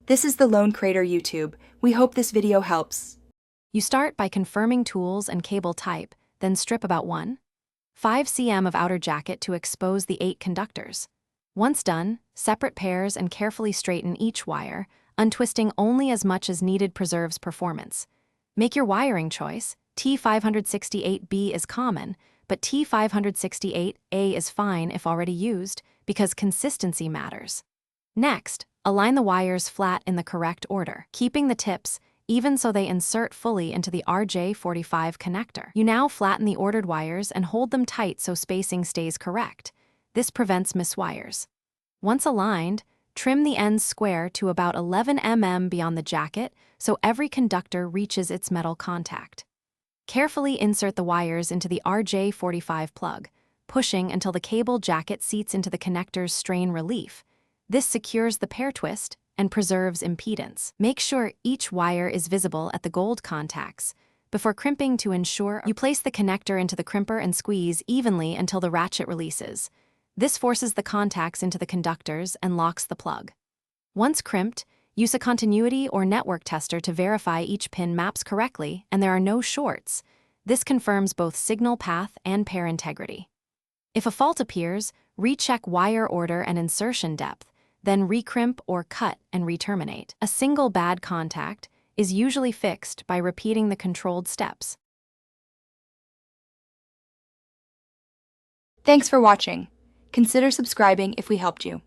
This is the Lone Crater YouTube. We hope this video helps. You start by confirming tools and cable type, then strip about 1.5 cm of outer jacket to expose the 8 conductors. Once done, separate pairs and carefully straighten each wire, untwisting only as much as needed preserves performance. Make your wiring choice. T568B is common, but T568A is fine if already used, because consistency matters. Next, align the wires flat in the correct order, keeping the tips even so they insert fully into the Rj45 connector. You now flatten the ordered wires and hold them tight so spacing stays correct. This prevents miswires. Once aligned, trim the ends square to about 11 mm beyond the jacket so every conductor reaches its metal contact. Carefully insert the wires into the Rj45 plug, pushing until the cable jacket seats into the connector's strain relief. This secures the pair twist and preserves impedance. Make sure each wire is visible at the gold contacts. Before crimping to ensure, you place the connector into the crimper and squeeze evenly until the ratchet releases. This forces the contacts into the conductors and locks the plug. Once crimped, use a continuity or network tester to verify each pin maps correctly and there are no shorts. This confirms both signal path and pair integrity. If a fault appears, recheck wire order and insertion depth, then recrimp or cut and re-terminate. A single bad contact is usually fixed by repeating the controlled steps. Thanks for watching. Consider subscribing if we helped you.